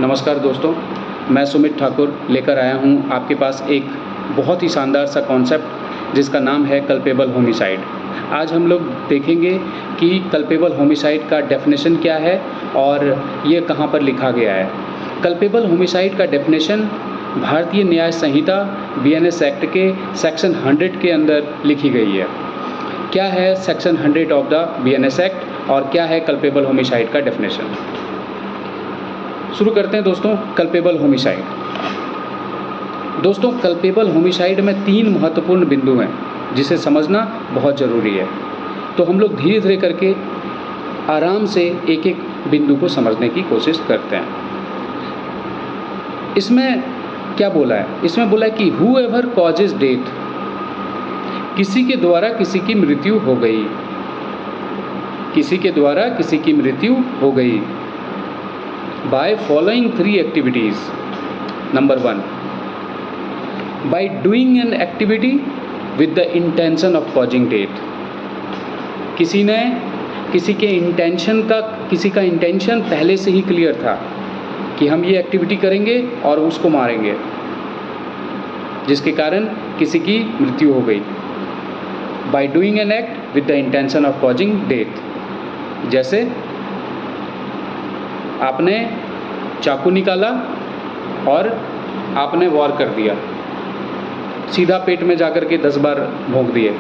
नमस्कार दोस्तों, मैं सुमित ठाकुर लेकर आया हूँ आपके पास एक बहुत ही शानदार सा कॉन्सेप्ट जिसका नाम है कल्पेबल होमिसाइड। आज हम लोग देखेंगे कि कल्पेबल होमिसाइड का डेफिनेशन क्या है और ये कहाँ पर लिखा गया है। कल्पेबल होमिसाइड का डेफिनेशन भारतीय न्याय संहिता BNS एक्ट के सेक्शन 100 के अंदर लिखी गई है। क्या है section 100 of the BNS act और क्या है कल्पेबल होमिसाइड का डेफिनेशन। शुरू करते हैं दोस्तों। Culpable homicide. दोस्तों, कल्पेबल होमिसाइड में 3 महत्वपूर्ण बिंदु हैं जिसे समझना बहुत ज़रूरी है। तो हम लोग धीरे धीरे करके आराम से एक एक बिंदु को समझने की कोशिश करते हैं। इसमें क्या बोला है? इसमें बोला है कि हूएवर कॉजेज डेथ, किसी के द्वारा किसी की मृत्यु हो गई, किसी के द्वारा किसी की मृत्यु हो गई by following 3 activities. Number 1, by doing an activity with the intention of causing death. किसी का इंटेंशन पहले से ही क्लियर था कि हम ये एक्टिविटी करेंगे और उसको मारेंगे, जिसके कारण किसी की मृत्यु हो गई। by doing an act with the intention of causing death, जैसे आपने चाकू निकाला और आपने वार कर दिया, सीधा पेट में जाकर के 10 बार भोंक दिए।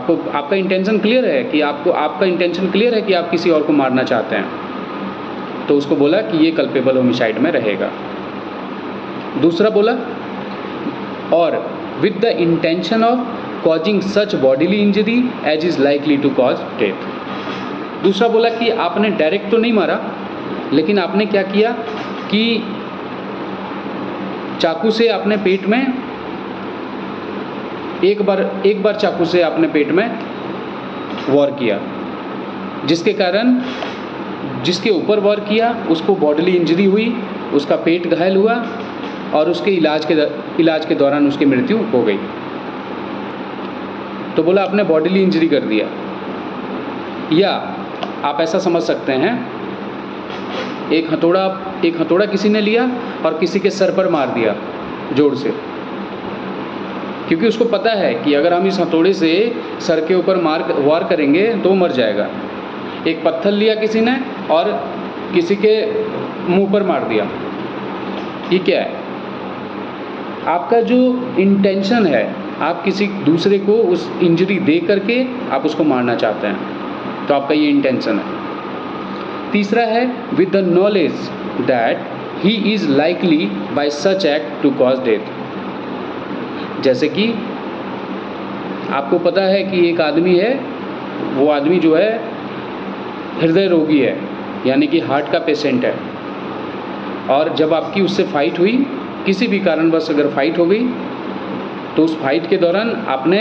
तो आपका इंटेंशन क्लियर है कि आपका इंटेंशन क्लियर है कि आप किसी और को मारना चाहते हैं, तो उसको बोला कि ये कल्पेबल होमिसाइड में रहेगा। दूसरा बोला, और with the intention of causing such bodily injury as is likely to cause death. दूसरा बोला कि आपने डायरेक्ट तो नहीं मारा, लेकिन आपने क्या किया कि चाकू से आपने पेट में एक बार चाकू से आपने पेट में वार किया, जिसके कारण जिसके ऊपर वार किया उसको बॉडीली इंजरी हुई, उसका पेट घायल हुआ और उसके इलाज के दौरान उसकी मृत्यु हो गई। तो बोला आपने बॉडीली इंजरी कर दिया। या आप ऐसा समझ सकते हैं, एक हथौड़ा किसी ने लिया और किसी के सर पर मार दिया जोर से, क्योंकि उसको पता है कि अगर हम इस हथौड़े से सर के ऊपर वार करेंगे तो वो मर जाएगा। एक पत्थर लिया किसी ने और किसी के मुंह पर मार दिया। ये क्या है? आपका जो इंटेंशन है, आप किसी दूसरे को उस इंजरी दे करके आप उसको मारना चाहते हैं, तो आपका ये इंटेंशन है। तीसरा है with the knowledge that he is likely by such act to cause death. जैसे कि आपको पता है कि एक आदमी है, वो आदमी जो है हृदय रोगी है, यानी कि हार्ट का पेशेंट है, और जब आपकी उससे फाइट हुई, किसी भी कारणवश अगर फाइट हो गई, तो उस फाइट के दौरान आपने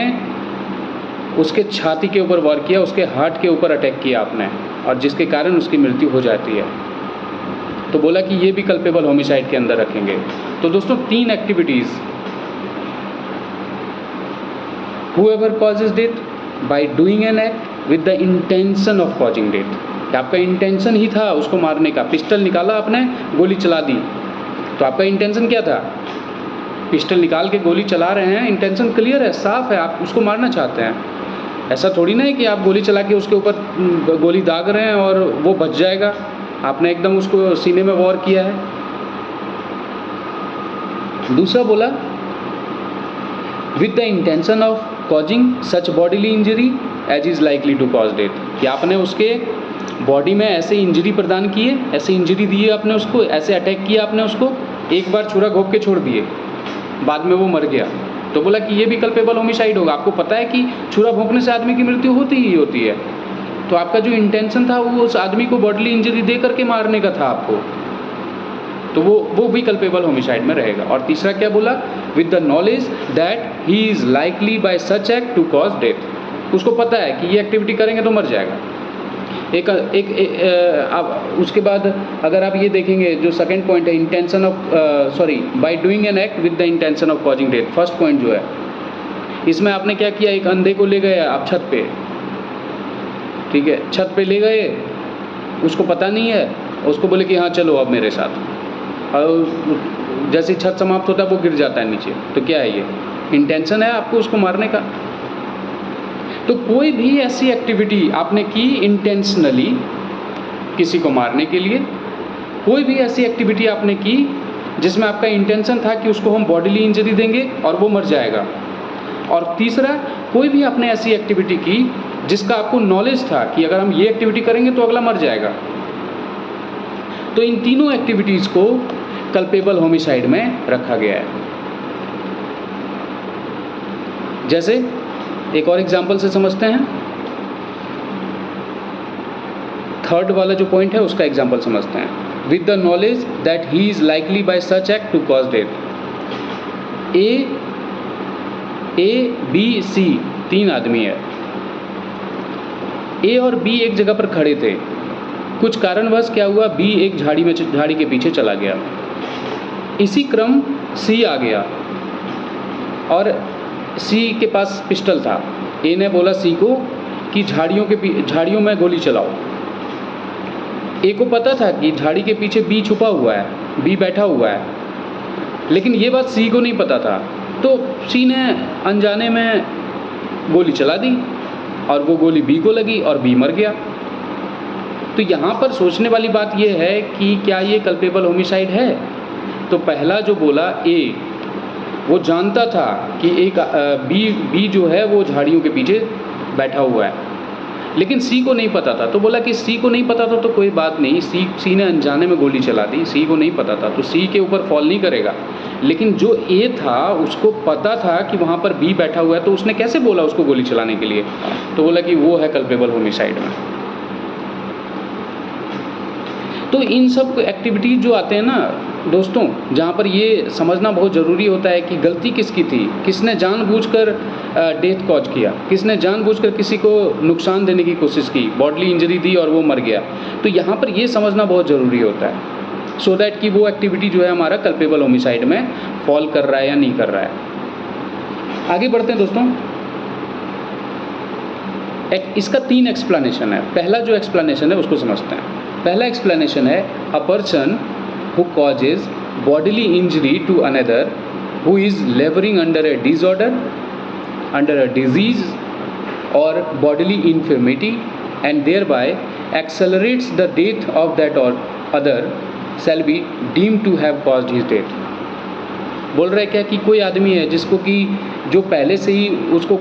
उसके छाती के ऊपर वार किया, उसके हार्ट के ऊपर अटैक किया आपने, और जिसके कारण उसकी मृत्यु हो जाती है। तो बोला कि ये भी कल्पेबल होमिसाइड के अंदर रखेंगे। तो दोस्तों, 3 activities, whoever causes death, by doing an act with the intention of causing death, कि आपका इंटेंशन ही था उसको मारने का। पिस्टल निकाला आपने, गोली चला दी, तो आपका इंटेंशन क्या था? पिस्टल निकाल के गोली चला रहे हैं, इंटेंशन क्लियर है, साफ है, आप उसको मारना चाहते हैं। ऐसा थोड़ी ना है कि आप गोली चला के उसके ऊपर गोली दाग रहे हैं और वो बच जाएगा। आपने एकदम उसको सीने में वार किया है। दूसरा बोला with the intention of causing such bodily injury as is likely to cause death, कि आपने उसके बॉडी में ऐसे इंजरी प्रदान किए, ऐसे इंजरी दी आपने उसको, ऐसे अटैक किया आपने उसको, एक बार छुरा घोंप के छोड़ दिए, बाद में वो मर गया। तो बोला कि ये भी कल्पेबल होमिसाइड होगा। आपको पता है कि छुरा भोंकने से आदमी की मृत्यु होती ही होती है, तो आपका जो इंटेंशन था वो उस आदमी को बॉडीली इंजरी दे करके मारने का था आपको, तो वो भी कल्पेबल होमिसाइड में रहेगा। और तीसरा क्या बोला? With the knowledge that he is likely by such act to cause death. उसको पता है कि ये एक्टिविटी करेंगे तो मर जाएगा। उसके बाद अगर आप ये देखेंगे, जो सेकंड पॉइंट है, intention of by doing an act with the intention of causing death. First point जो है, इसमें आपने क्या किया? एक अंधे को ले गए आप छत पे, ठीक है, छत पे ले गए, उसको पता नहीं है उसको बोले कि हाँ चलो अब मेरे साथ, और जैसे छत समाप्त होता है वो गिर जाता है नीचे, तो क्या है ये इंटेंशन है आपको उसको मारने का। तो कोई भी ऐसी एक्टिविटी आपने की इंटेंशनली किसी को मारने के लिए, कोई भी ऐसी एक्टिविटी आपने की जिसमें आपका इंटेंशन था कि उसको हम बॉडीली इंजरी देंगे और वो मर जाएगा, और तीसरा कोई भी आपने ऐसी एक्टिविटी की जिसका आपको नॉलेज था कि अगर हम ये एक्टिविटी करेंगे तो अगला मर जाएगा, तो इन तीनों एक्टिविटीज़ को कल्पेबल होमिसाइड में रखा गया है। जैसे एक और एग्जांपल से समझते हैं, थर्ड वाला जो पॉइंट है उसका एग्जांपल समझते हैं। With the knowledge that he is likely by such act to cause death. A B C तीन आदमी है। ए और बी एक जगह पर खड़े थे, कुछ कारणवश क्या हुआ, बी एक झाड़ी के पीछे चला गया। इसी क्रम सी आ गया और सी के पास पिस्टल था। ए ने बोला सी को कि झाड़ियों में गोली चलाओ। ए को पता था कि झाड़ी के पीछे बी छुपा हुआ है, बी बैठा हुआ है, लेकिन ये बात सी को नहीं पता था, तो सी ने अनजाने में गोली चला दी और वो गोली बी को लगी और बी मर गया। तो यहाँ पर सोचने वाली बात ये है कि क्या ये कल्पेबल होमिसाइड है? तो पहला जो बोला ए, वो जानता था कि एक बी जो है वो झाड़ियों के पीछे बैठा हुआ है, लेकिन सी को नहीं पता था। तो बोला कि सी को नहीं पता था तो कोई बात नहीं, सी ने अनजाने में गोली चला दी, सी को नहीं पता था तो सी के ऊपर फॉल नहीं करेगा। लेकिन जो ए था उसको पता था कि वहाँ पर बी बैठा हुआ है, तो उसने कैसे बोला उसको गोली चलाने के लिए? तो बोला कि वो है कल्पेबल होमिसाइड में। तो इन सब एक्टिविटीज़ जो आते हैं ना दोस्तों, जहाँ पर ये समझना बहुत ज़रूरी होता है कि गलती किसकी थी, किसने जानबूझकर डेथ कॉज किया, किसने जानबूझकर किसी को नुकसान देने की कोशिश की, बॉडली इंजरी दी और वो मर गया। तो यहाँ पर ये समझना बहुत ज़रूरी होता है, सो दैट कि वो एक्टिविटी जो है हमारा कल्पेबल होमिसाइड में फॉल कर रहा है या नहीं कर रहा है। आगे बढ़ते हैं दोस्तों। इसका 3 एक्सप्लेनेशन है। पहला जो एक्सप्लेनेशन है उसको समझते हैं। पहला एक्सप्लेनेशन है a person who causes bodily injury to another who is laboring under a disorder, under a disease or bodily infirmity, and thereby accelerates the death of that or other shall be deemed to have caused his death। बोल रहा है क्या कि कोई आदमी है जिसको कि जो पहले से ही उसको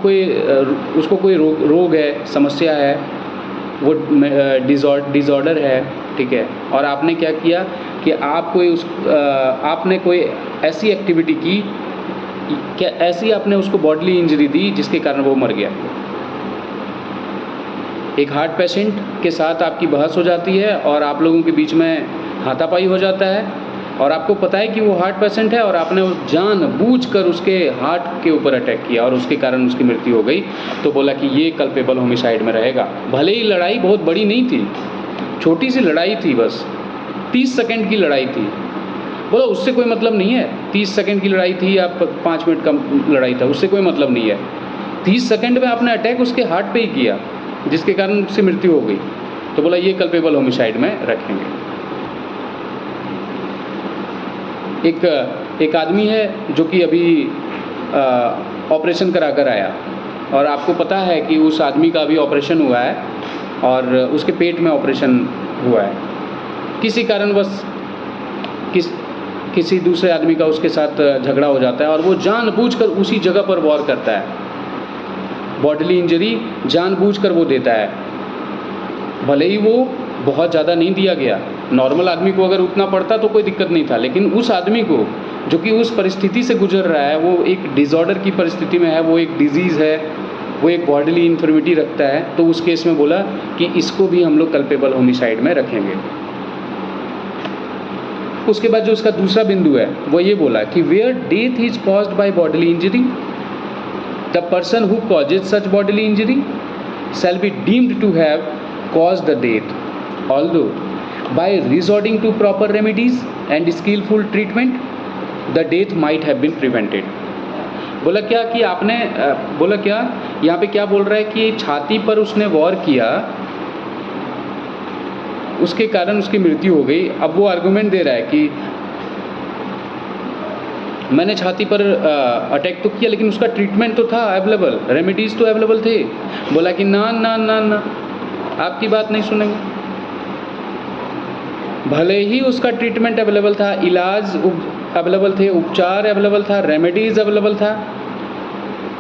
कोई रोग है, समस्या है, वो डिज़ॉर्डर है, ठीक है, और आपने क्या किया कि आपने कोई ऐसी एक्टिविटी की, क्या ऐसी आपने उसको बॉडली इंजरी दी जिसके कारण वो मर गया। एक हार्ट पेशेंट के साथ आपकी बहस हो जाती है और आप लोगों के बीच में हाथापाई हो जाता है, और आपको पता है कि वो हार्ट पेशेंट है और आपने जानबूझकर उसके हार्ट के ऊपर अटैक किया और उसके कारण उसकी मृत्यु हो गई। तो बोला कि ये कल्पेबल होमिसाइड में रहेगा। भले ही लड़ाई बहुत बड़ी नहीं थी, छोटी सी लड़ाई थी, बस 30 सेकंड की लड़ाई थी। बोला उससे कोई मतलब नहीं है, 30 सेकंड की लड़ाई थी या 5 मिनट का लड़ाई था, उससे कोई मतलब नहीं है। 30 सेकंड में आपने अटैक उसके हार्ट पे ही किया जिसके कारण उसकी मृत्यु हो गई। तो बोला ये कल्पेबल होमिसाइड में रखेंगे। एक आदमी है जो कि अभी ऑपरेशन करा कर आया, और आपको पता है कि उस आदमी का अभी ऑपरेशन हुआ है और उसके पेट में ऑपरेशन हुआ है। किसी कारणवश किसी दूसरे आदमी का उसके साथ झगड़ा हो जाता है और वो जानबूझकर उसी जगह पर वॉर करता है, बॉडली इंजरी जानबूझकर वो देता है। भले ही वो बहुत ज़्यादा नहीं दिया गया, नॉर्मल आदमी को अगर उतना पड़ता तो कोई दिक्कत नहीं था, लेकिन उस आदमी को जो कि उस परिस्थिति से गुजर रहा है, वो एक डिज़ॉर्डर की परिस्थिति में है, वो एक डिजीज़ है, वो एक बॉडली इन्फर्मिटी रखता है, तो उस केस में बोला कि इसको भी हम लोग कल्पेबल होमिसाइड में रखेंगे। उसके बाद जो उसका दूसरा बिंदु है वो ये बोला कि where death is caused by bodily injury, the person who causes such bodily injury shall be deemed to have caused the death, although by resorting to proper remedies and skillful treatment the death might have been prevented। बोला क्या कि आपने बोला क्या यहाँ पे क्या बोल रहा है कि छाती पर उसने वॉर किया उसके कारण उसकी मृत्यु हो गई। अब वो आर्गूमेंट दे रहा है कि मैंने छाती पर अटैक तो किया, लेकिन उसका ट्रीटमेंट तो था अवेलेबल, रेमेडीज़ तो अवेलेबल थे। बोला कि ना ना ना ना, आपकी बात नहीं सुनेंगे। भले ही उसका ट्रीटमेंट अवेलेबल था, इलाज अवेलेबल थे, उपचार अवेलेबल था, रेमेडीज़ अवेलेबल था,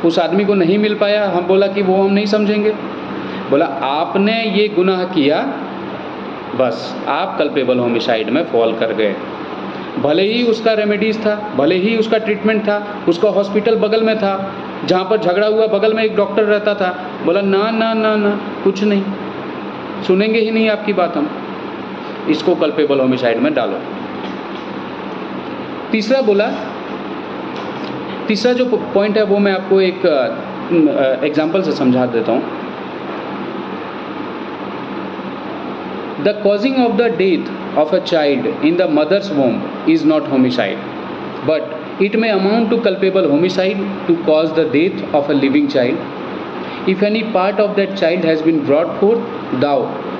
उस आदमी को नहीं मिल पाया। हम बोला कि वो हम नहीं समझेंगे। बोला आपने ये गुनाह किया, बस आप कल्पेबल होमिसाइड में फॉल कर गए। भले ही उसका रेमेडीज़ था, भले ही उसका ट्रीटमेंट था, उसका हॉस्पिटल बगल में था, जहाँ पर झगड़ा हुआ बगल में एक डॉक्टर रहता था। बोला ना ना ना ना, कुछ नहीं, सुनेंगे ही नहीं आपकी बात हम, इसको कल्पेबल होमिसाइड में डालो। तीसरा बोला, तीसरा जो पॉइंट है वो मैं आपको एक एग्जाम्पल से समझा देता हूँ। The causing of the death of a child in the mother's womb is not homicide, but it may amount to culpable homicide to cause the death of a living child. If any part of that child has been brought forth, thou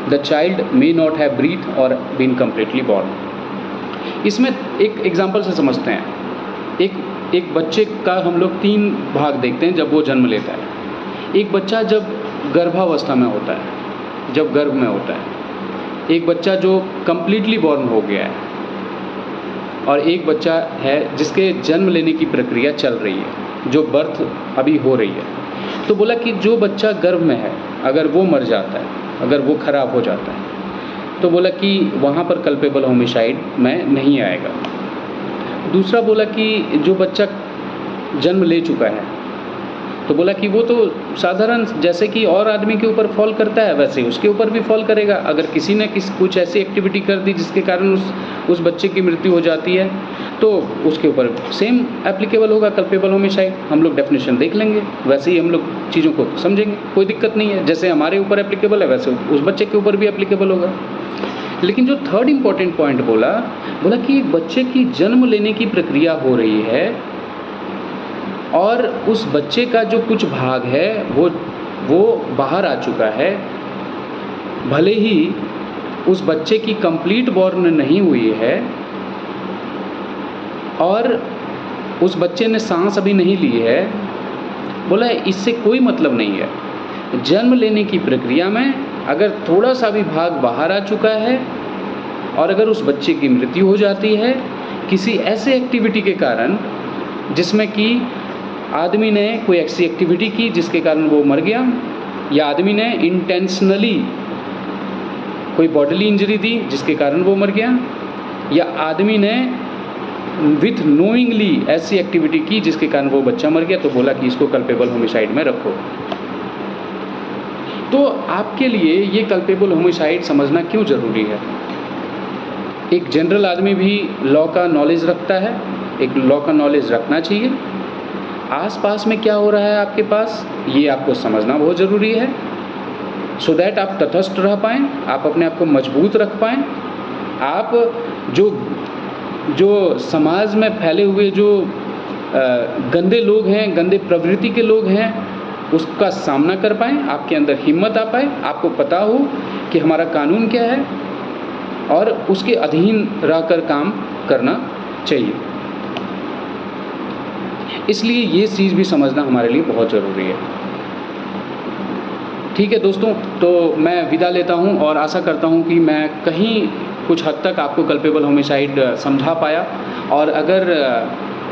the child may not have breathed or been completely born. इसमें एक example से समझते हैं। एक बच्चे का हम लोग 3 भाग देखते हैं जब वो जन्म लेता है। एक बच्चा जब गर्भावस्था में होता है, जब गर्भ में होता है, एक बच्चा जो कम्प्लीटली बॉर्न हो गया है, और एक बच्चा है जिसके जन्म लेने की प्रक्रिया चल रही है, जो बर्थ अभी हो रही है। तो बोला कि जो बच्चा गर्भ में है, अगर वो मर जाता है, अगर वो ख़राब हो जाता है, तो बोला कि वहाँ पर कल्पेबल होमिसाइड में नहीं आएगा। दूसरा बोला कि जो बच्चा जन्म ले चुका है, तो बोला कि वो तो साधारण जैसे कि और आदमी के ऊपर फॉल करता है, वैसे उसके ऊपर भी फॉल करेगा। अगर किसी ने कुछ ऐसी एक्टिविटी कर दी जिसके कारण उस बच्चे की मृत्यु हो जाती है, तो उसके ऊपर सेम एप्लीकेबल होगा कल्पेबल होमिसाइड। हम लोग डेफिनेशन देख लेंगे, वैसे ही हम लोग चीज़ों को समझेंगे, कोई दिक्कत नहीं है। जैसे हमारे ऊपर एप्लीकेबल है, वैसे उस बच्चे के ऊपर भी एप्लीकेबल होगा। लेकिन जो थर्ड इम्पॉर्टेंट पॉइंट बोला कि एक बच्चे की जन्म लेने की प्रक्रिया हो रही है, और उस बच्चे का जो कुछ भाग है वो बाहर आ चुका है। भले ही उस बच्चे की कंप्लीट बॉर्न नहीं हुई है, और उस बच्चे ने सांस अभी नहीं ली है, बोला इससे कोई मतलब नहीं है। जन्म लेने की प्रक्रिया में अगर थोड़ा सा भी भाग बाहर आ चुका है, और अगर उस बच्चे की मृत्यु हो जाती है किसी ऐसे एक्टिविटी के कारण, जिसमें कि आदमी ने कोई ऐसी एक्टिविटी की जिसके कारण वो मर गया, या आदमी ने इंटेंशनली कोई बॉडीली इंजरी दी जिसके कारण वो मर गया, या आदमी ने विथ नोइंगली ऐसी एक्टिविटी की जिसके कारण वो बच्चा मर गया, तो बोला कि इसको कल्पेबल होमिसाइड में रखो। तो आपके लिए ये कल्पेबल होमिसाइड समझना क्यों ज़रूरी है? एक जनरल आदमी भी लॉ का नॉलेज रखता है, एक लॉ का नॉलेज रखना चाहिए। आसपास में क्या हो रहा है आपके पास, ये आपको समझना बहुत ज़रूरी है, सो दैट आप तटस्थ रह पाएँ, आप अपने आप को मजबूत रख पाएँ। आप जो समाज में फैले हुए जो गंदे लोग हैं, गंदे प्रवृत्ति के लोग हैं, उसका सामना कर पाएँ, आपके अंदर हिम्मत आ पाए, आपको पता हो कि हमारा कानून क्या है, और उसके अधीन रहकर काम करना चाहिए। इसलिए ये चीज़ भी समझना हमारे लिए बहुत ज़रूरी है। ठीक है दोस्तों, तो मैं विदा लेता हूँ, और आशा करता हूँ कि मैं कहीं कुछ हद तक आपको कल्पेबल होमिसाइड समझा पाया। और अगर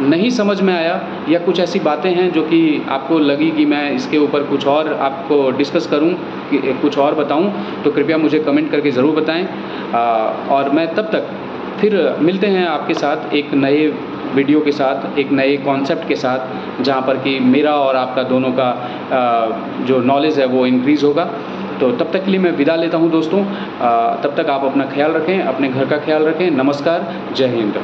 नहीं समझ में आया, या कुछ ऐसी बातें हैं जो कि आपको लगी कि मैं इसके ऊपर कुछ और आपको डिस्कस करूं, कि कुछ और बताऊं, तो कृपया मुझे कमेंट करके ज़रूर बताएं। और मैं तब तक फिर मिलते हैं आपके साथ एक नए वीडियो के साथ, एक नए कॉन्सेप्ट के साथ, जहां पर कि मेरा और आपका दोनों का जो नॉलेज है वो इंक्रीज़ होगा। तो तब तक के लिए मैं विदा लेता हूं दोस्तों। तब तक आप अपना ख्याल रखें, अपने घर का ख्याल रखें। नमस्कार, जय हिंद।